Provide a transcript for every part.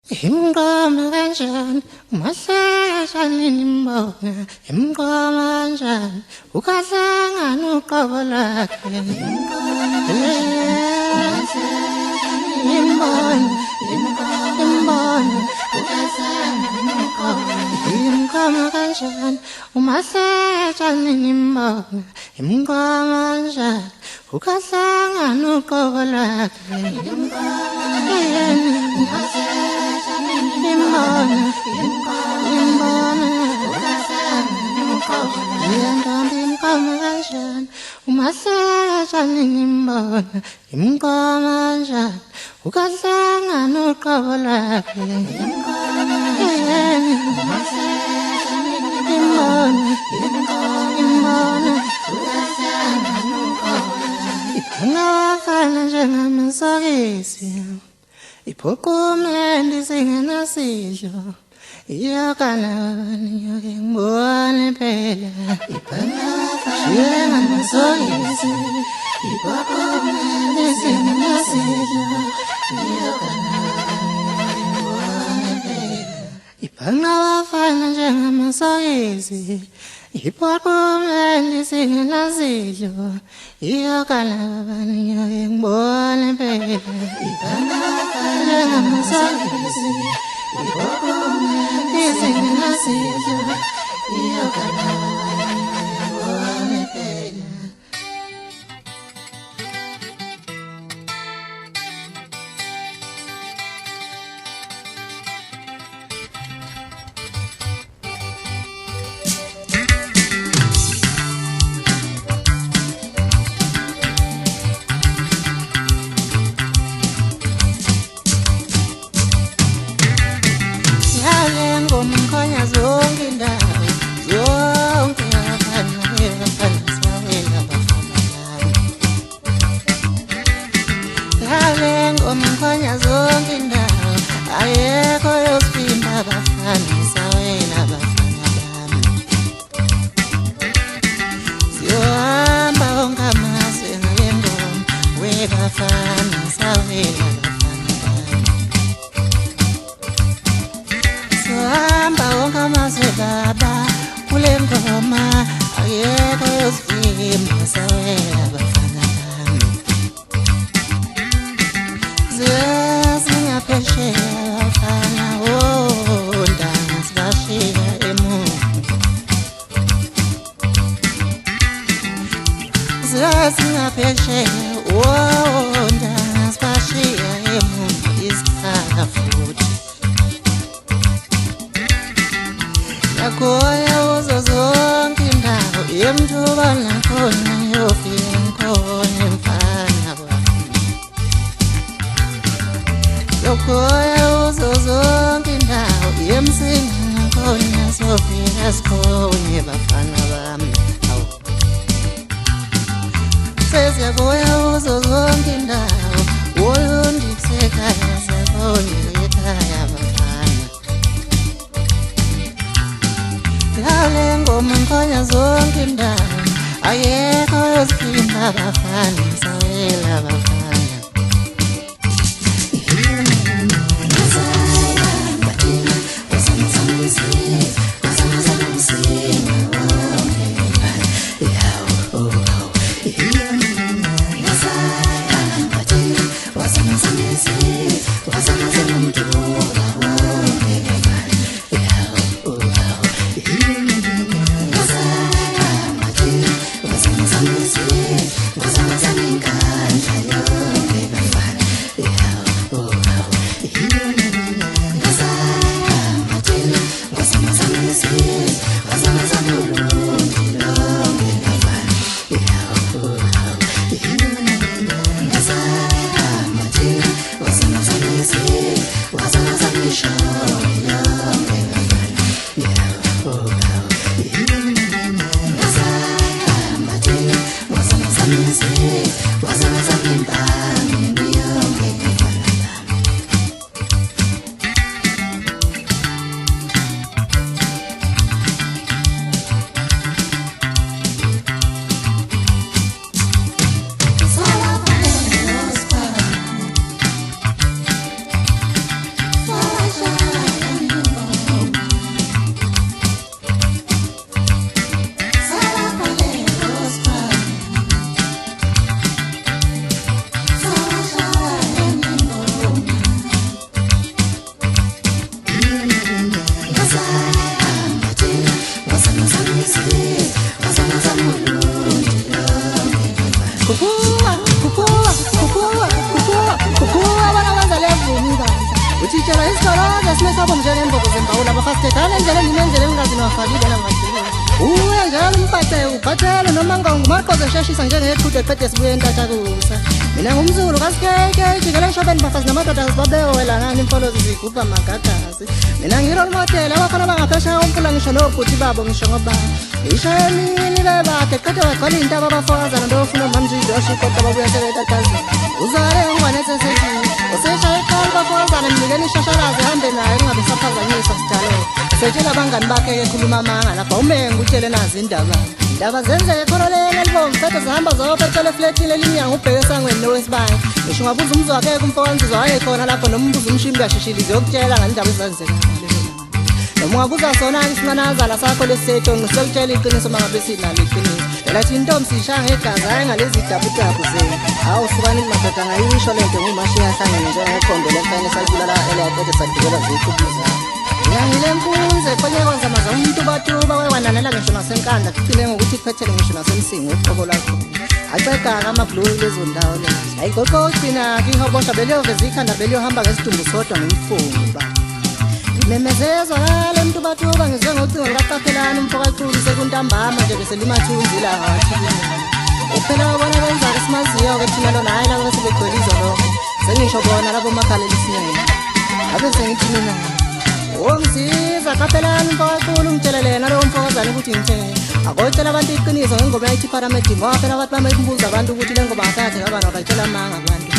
Imgamanshan, umasashalin imbonga. Imgamanshan, ukasangan ukabalake. Imbonga, ukasangan ukabalake. Imgamanshan, umasashalin imbonga. Imgamanshan, ukasangan ukabalake. Ipokumende singena sidlo iyakalani ngibone phela ipana masoyisi ipokumende singena sidlo iyakalani ngibone phela ipana wafana njengamasoyisi ipokumende singena sidlo iyakalani ngibone phela ipana njengamasoyisi Wazana Utitshela isikoloza simesabo njengembobo zembawula abafasitethane endleleni imendlela engingazini wafakile namajini uye njalo umphathele uphathele noma ngangumaqoze esheshisa njengeqhude qede sibuye entatakusa mina ngumzulu kasikeke jikele ngishobeni bafazi namadoda zibabewela ngani imfolozi zigubha magagasi mina ngirole model abafana bangaphesheya komfula ngisho nobhuti babo ngisho ngoba isho emini bebade qede wagcwala iy'ntaba abafokazana ndofuna umamjidosho kodwa babuya sebetatazini uzale ngwanethesethini useshaya eqala bafokazana mnikeni ishashalazi hambe naye kungabe saphazanyiswa sidalo setshela abangani bakhe-ke ekhuluma amanga lapha umenga utshele nazi indaba zenzeke khona lena libomvu fede zihamba zopetele efletini elinyanga ubheke esangweni nowesibanye ngisho ungabuza umzwakeke umfokanzizwa wayekhona lapho noma umbuza umshimbi kashishilizi yokutshela ngalindaba ezazenzeka noma ungabuza sona-ke isinanazana sakho lesiseto ngisekutshela iqiniso mangabe sinalo iqiniso elathi intombi siyishaya ngegazi hhayi ngalezi dabudabu zenu hawu sukanini madoda ngayisho lento ngumashiya ahlangene njengeqondo lemfane sayibulala elaqede sadibela ziyixubizayo ngiyangile mpunze konye kwenza maza umtubatuba wewananela ngisho nasenkandla kucine ngokuthi kuphethele ngisho nasemsingo uqobo lakho aceda-ke amabhluli lezo ndawo lezo ayigoqo ugcina-ke ihobosha beliyoveza ikhanda beliyohamba ngesidumbu sodwa ngomfungu ba memezezwakale mtubatuba ngizwe ngocingo lukaqaphelani umfokaculi sekuntambama nje beselimathunzi ilanga wathilini uphela wabona kwenzaka simaziyo-ke thina lona hhayi labo besebegcwelizwa lokho sengisho bona labo makhalelisinene abe sengithi mina ongisiza qaphelani mfokaculi ungitshelele nalowo mfokozane ukuthi ngithele akotshela abantu iqiniso ngengoma yayithi ipharamedini ngoba phela abantu bamekubuza abantu ukuthi le ngoma akade ngabana bayitshela amanga abantu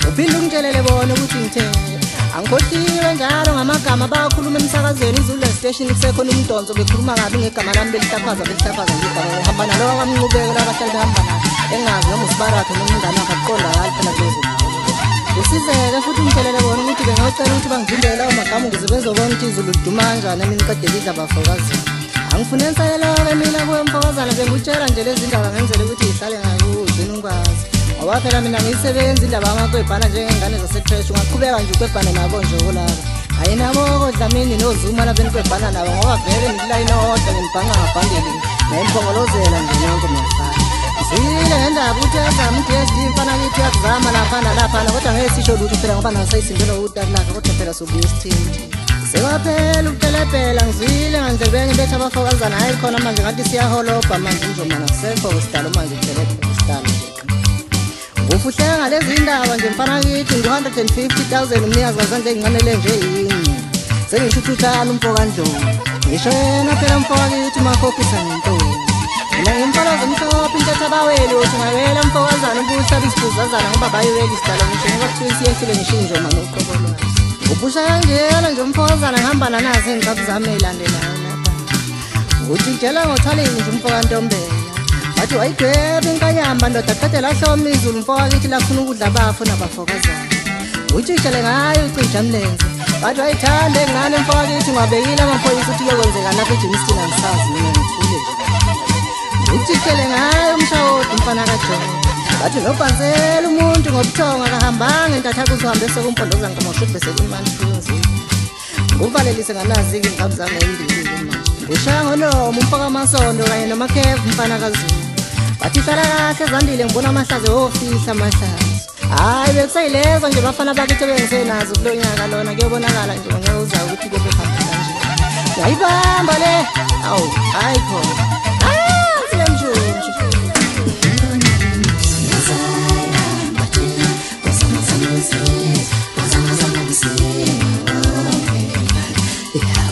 uphinde ungitshelele bona ukuthi ngithele angikhohliwe njalo ngamagama bakhuluma emsakazweni izulu station kusekhona umdonso bekhuluma kabi ngegama lami belihlaphaza ngegama behamba nalowo kwamnqubeko labahlali behamba nayo engazi noma usibarakhe noma umngane wakhe akuqondakali phela kulezo usizeke futhi ngitshelele bona ukuthi bengawucela ukuthi bangivimbele lawo magama ukuze bezobona ukuthi izulu liduma kanjani emini qedele idla bafokazini angifune ensalelo-ke mina kuwe mfokazana bengutshela nje lezi ndaba ngenzela ukuthi yihlale ngakuzini ungikwazi ngoba phela mina ngiyisebenzi indaba yamakwebhana njengengane zasetrash ungaqhubeka nje ukwebhane nabo nje okulaba hhayi nabo kodlamini nozuma labeni kwebhana nabo ngoba vele nikulayini odwa nginibhanga ngabhangeli nayimphongolozela nje yonke miyafana zile ngendaba ukuthi yazama i-DSD mfana kithi yakuzama laphana laphana kodwa ngeke sisho lutho phela ngoba nasayisindela ukuthi lakhe kodwa phela sobuye isithini sekwaphela ukupelepela ngizwile ngandlebeni bethu abafokazana hhayi khona manje ngathi siyaholobha manje njomana kusekho kwesidalo manje kupelepela isidalo nje ufuhleka ngalezi ndaba nje mfana kithi ngu-150,000 umnikazi kazandla enginqanele nje yinye sengisho uthuthana umfokandlovu ngisho yena phela mfoka kithi umakhofisa ngentombi mina ngimfana zomhlophe intetha abaweli othi ungawela mfokazana ubuhlaba isibuzazana ngoba bayiwela isidalo ngisho ngoba kuthiwa isiyehlile ngisho injoma noqobolwayo ubusha kanjela nje umfokazana ngihambana nazo iy'nqabu zami ey'landelayo lapha ukuthi ngitshela ngothaleni nje umfokantombela wathi wayidweba inkanyamba ndoda qede lahloma izulu mfokakithi lafuna ukudla abafo nabafokazana utshitshele ngayo ucijamlenze wathi wayithanda engane mfokakithi ngwabekile amaphoyisa ukuthi kuyokwenzeka lapha eJemiston angisazi mina ngithule utshitshele ngayo umshawodi mfana kaJobe wathi nobhansela umuntu ngobuthongo akahambanga entathakuze uhambe sekumpondozana ngamashubhe beselimanifunzi nguvalelise nganazi-ke iy'nqabu zami ey'mbili manje ngushaya ngonomo umfoka amasondo kanye nomakhevu mfana kazulu wathi hlala kahle ezandile ngibona amahlazi ofihla amahlazi hhayi bekusayilezo nje bafana bakithi ebengisenazo kulo nyaka lona kuyobonakala nje ngonyaka uzayo ukuthi kebehamba kanje yayibamba le awu hhayi khona sile mshuntshu yeah.